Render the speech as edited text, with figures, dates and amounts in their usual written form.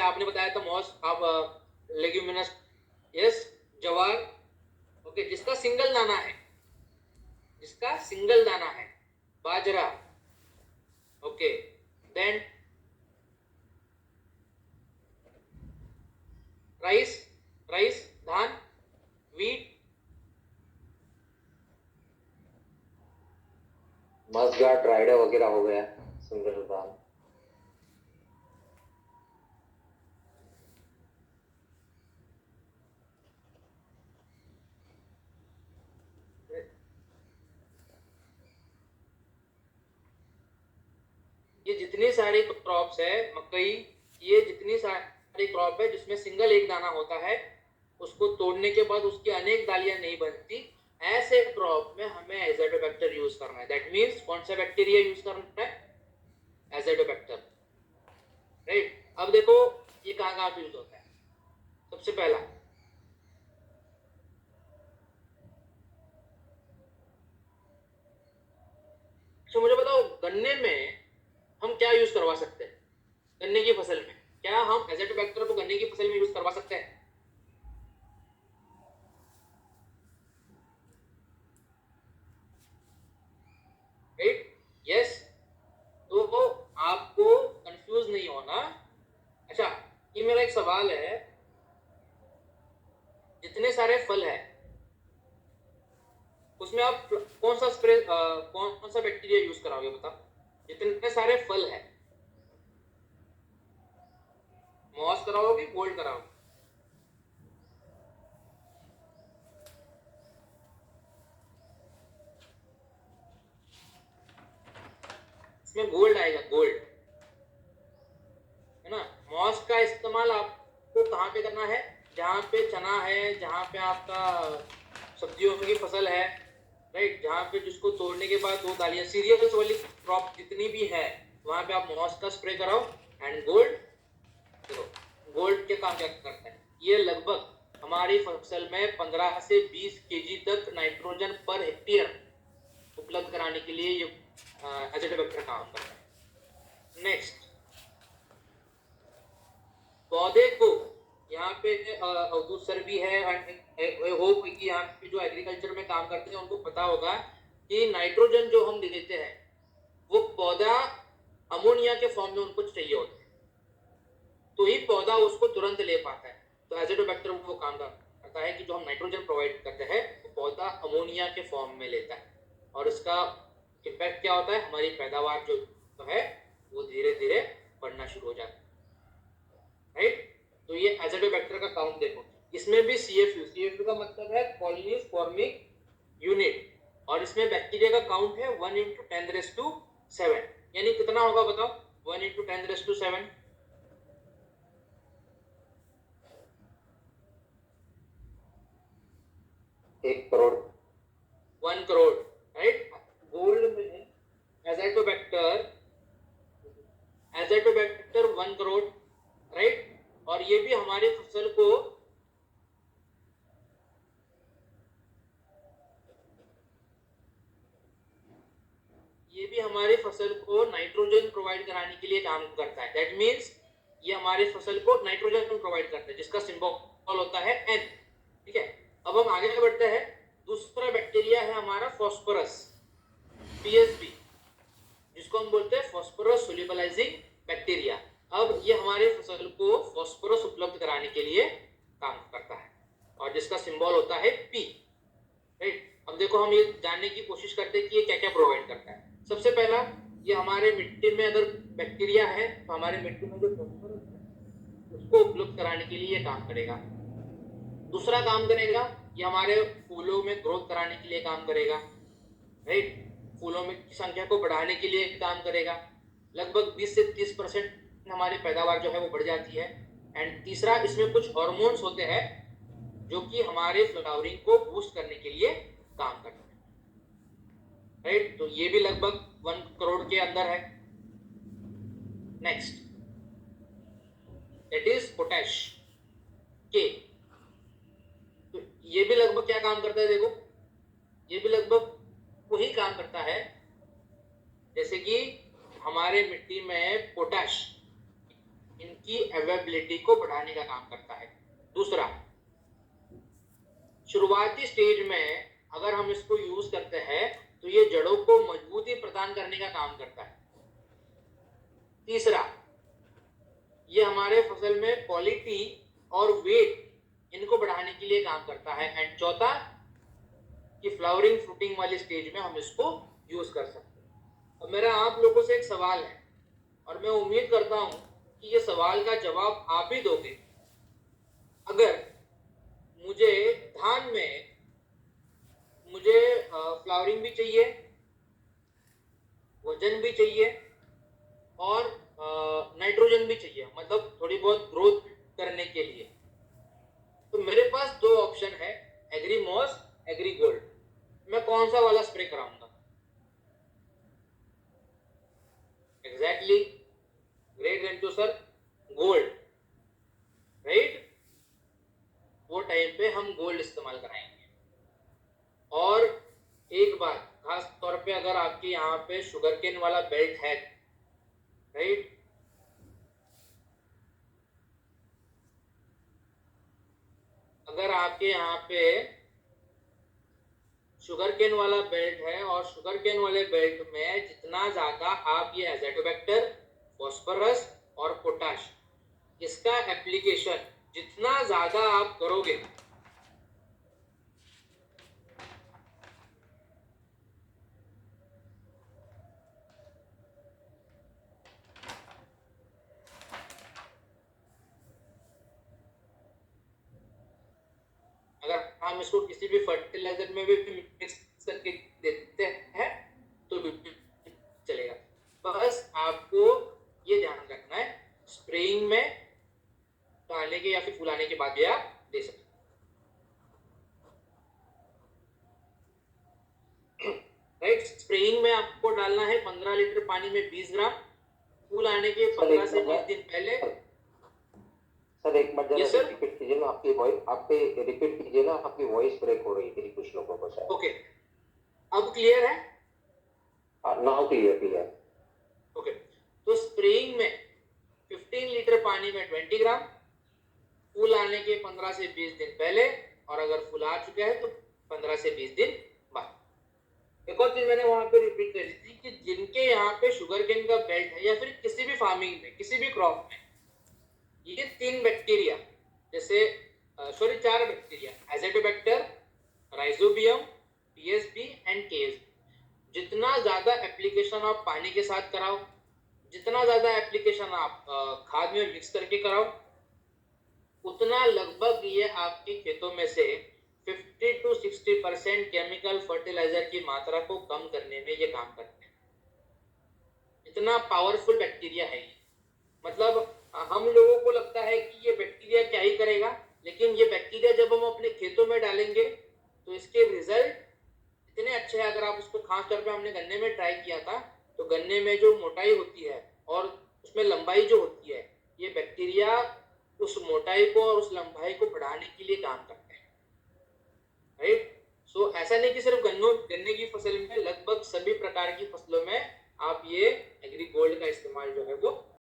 आपने बताया था मॉस आप लेग्यूमिनस, यस, ज्वार, ओके, जिसका सिंगल दाना है, जिसका सिंगल दाना है, बाजरा, ओके, देन राइस, राइस, धान, वीट, मस्टर्ड, राइडर वगैरह हो गया, सिंगल दाल। ये जितनी सारी क्रॉप्स है, मकई, ये जितनी सारी क्रॉप है जिसमें सिंगल एक दाना होता है, उसको तोड़ने के बाद उसकी अनेक दालियां नहीं बनती, ऐसे क्रॉप में हमें एज़ोटोबैक्टर यूज करना है। दैट मींस कौन सा बैक्टीरिया यूज करना है? Azotobacter, right. अब देखो ये कहाँ कहाँ यूज होता है। सबसे पहला, तो मुझे बताओ गन्ने में हम क्या यूज करवा सकते हैं? गन्ने की फसल में क्या हम एज़ोटोबैक्टर को गन्ने की फसल में यूज करवा सकते हैं? Right, yes. तो आपको कंफ्यूज नहीं होना। अच्छा, ये मेरा एक सवाल है, जितने सारे फल है उसमें आप कौन सा स्प्रे, कौन सा बैक्टीरिया यूज कराओगे बताओ? जितने सारे फल है, मॉस कराओगे, गोल्ड कराओगे? इसमें गोल्ड आएगा, गोल्ड, है ना। मॉस का इस्तेमाल आपको कहाँ पे करना है? जहाँ पे चना है, जहाँ पे आपका सब्जियों की फसल है, राइट, जहाँ पे जिसको तोड़ने के बाद दो दालियां, सीरियल्स वाली क्रॉप जितनी भी है, वहां पे आप मॉस का स्प्रे कराओ। एंड गोल्ड, देखो गोल्ड के काम क्या करता है, ये लगभग हमारी फसल में 15 से 20 केजी तक नाइट्रोजन पर हेक्टेयर उपलब्ध कराने के लिए ये एज़ोटोबैक्टर काम करता है। नेक्स्ट, पौधे को यहाँ पे अवधूत सर भी है, होप कि यहाँ पे जो एग्रीकल्चर में काम करते हैं उनको पता होगा कि नाइट्रोजन जो हम देते हैं वो पौधा अमोनिया के फॉर्म में उनको चाहिए होता है, तो ही पौधा उसको तुरंत ले पाता है। तो एज़ोटोबैक्टर वो काम करता है कि जो हम नाइट्रोजन प्रोवाइड करते हैं वो पौधा अमोनिया के फॉर्म में लेता है, और इसका इम्पैक्ट क्या होता है, हमारी पैदावार जो है वो धीरे धीरे बढ़ना शुरू हो जाता है, राइट। तो ये एज़ोटोबैक्टर का काउंट देखो, इसमें भी CFU का मतलब है कॉलोनी फॉर्मिंग यूनिट, और इसमें बैक्टीरिया का काउंट है 1 × 10⁷, यानी कितना होगा बताओ? 1 × 10⁷, 1 करोड़। 1 करोड़, राइट। गोल्ड में एज़ोटोबैक्टर, एज़ोटोबैक्टर 1 करोड़, राइट। और ये भी हमारी फसल को नाइट्रोजन प्रोवाइड कराने के लिए काम करता है। दैट मींस ये हमारी फसल को नाइट्रोजन प्रोवाइड करता है, जिसका सिंबल होता है N, ठीक है। अब हम आगे बढ़ते हैं। दूसरा बैक्टीरिया है हमारा फॉस्फोरस, PSB, जिसको हम बोलते हैं फॉस्फोरस सोल्यूबलाइजिंग बैक्टीरिया। अब ये हमारे फसल को फॉस्फोरस उपलब्ध कराने के लिए काम करता है, और जिसका सिंबल होता है P, राइट। अब देखो हम ये जानने की कोशिश करते हैं कि ये क्या क्या प्रोवाइड करता है। सबसे पहला, ये हमारे मिट्टी में अगर बैक्टीरिया है तो हमारे मिट्टी में जो फॉस्फोरस है उसको उपलब्ध कराने के लिए ये काम करेगा। दूसरा काम करेगा, ये हमारे फूलों में ग्रोथ कराने के लिए काम करेगा, राइट। फूलों में की संख्या को बढ़ाने के लिए काम करेगा। लगभग 20 से 30% हमारी पैदावार जो है वो बढ़ जाती है। एंड तीसरा, इसमें कुछ हार्मोन्स होते हैं जो कि हमारे फ्लावरिंग को बूस्ट करने के लिए काम करते हैं, राइट। तो ये भी लगभग 1 करोड़ के अंदर है। नेक्स्ट, इट इज पोटैश, के। तो ये भी लगभग क्या काम करता है, देखो ये भी लगभग वही काम करता है जैसे कि हमारे मिट्टी में पोटैश की अवेलेबिलिटी को बढ़ाने का काम करता है। दूसरा, शुरुआती स्टेज में अगर हम इसको यूज करते हैं तो ये जड़ों को मजबूती प्रदान करने का काम करता है। तीसरा, ये हमारे फसल में क्वालिटी और वेट इनको बढ़ाने के लिए काम करता है। एंड चौथा, कि फ्लावरिंग फ्रूटिंग वाली स्टेज में हम इसको यूज कर सकते हैं। अब मेरा आप लोगों से एक सवाल है और मैं उम्मीद करता हूं कि ये सवाल का जवाब आप ही दोगे। अगर मुझे धान में मुझे फ्लावरिंग भी चाहिए, वजन भी चाहिए और नाइट्रोजन भी चाहिए, मतलब थोड़ी बहुत ग्रोथ करने के लिए, तो मेरे पास दो ऑप्शन है, एग्रीमॉस, एग्रीगोल्ड। मैं कौन सा वाला स्प्रे कराऊंगा? Exactly, great Ghantu sir, gold, right. वो टाइम पे हम गोल्ड इस्तेमाल कराएंगे। और एक बात खास तौर पे, अगर आपके यहाँ पे शुगर केन वाला बेल्ट है, राइट, अगर आपके यहाँ पे शुगर केन वाला बेल्ट है और शुगर केन वाले बेल्ट में जितना ज्यादा आप ये एज़ोटोबैक्टर, फॉस्फोरस और पोटाश इसका एप्लीकेशन जितना ज्यादा आप करोगे, अगर हम इसको किसी भी फर्टिलाइजर में भी मिक्स करके देते हैं तो भी चलेगा। बस आपको ये ध्यान रखना है, स्प्रेइंग में डालने के या फिर फुलाने के बाद भी आप दे सकते। राइट, स्प्रेइंग में आपको डालना है 15 लीटर पानी में 20 ग्राम, फूल आने के 15 से 20 दिन पहले। सर एक मिनट Yes, जरा sir? रिपीट कीजिए ना, आपकी वॉइस, आपके रिपीट कीजिए ना, आपकी वॉइस ब्रेक हो रही थी कुछ लोगों को शायद। ओके, अब क्लियर है? Now clear clear. ओके, तो स्प्रेइंग में 15 लीटर पानी में 20 ग्राम, फूल आने के 15 से 20 दिन पहले, और अगर फूल आ चुका है तो 15 से 20 दिन बाद। एक और चीज मैंने वहां पे रिपीट करी थी कि जिनके यहाँ पे शुगर केन का बेल्ट है या फिर किसी भी फार्मिंग में, किसी भी क्रॉप में, ये 3 बैक्टीरिया, जैसे sorry 4 bacteria, Azotobacter, rhizobium, PSB and KSB, जितना ज्यादा एप्लीकेशन आप पानी के साथ कराओ, जितना ज्यादा एप्लीकेशन आप खाद में मिक्स करके कराओ, उतना लगभग ये आपके खेतों में से 50 to 60% केमिकल फर्टिलाइजर की मात्रा को कम करने में ये काम करते हैं। इतना पावरफुल बैक्टीरिया है ये। मतलब हम लोगों को लगता है कि ये बैक्टीरिया क्या ही करेगा, लेकिन ये बैक्टीरिया जब हम अपने खेतों में डालेंगे तो इसके रिजल्ट इतने अच्छे हैं। अगर आप उसको, खास तौर पे हमने गन्ने में ट्राई किया था, तो गन्ने में जो मोटाई होती है और उसमें लंबाई जो होती है, ये बैक्टीरिया उस मोटाई को और उस लंबाई को बढ़ाने के लिए काम करते हैं, राइट। सो ऐसा नहीं कि सिर्फ गन्ने की फसल में, लगभग सभी प्रकार की फसलों में आप ये एग्री गोल्ड का इस्तेमाल जो है वो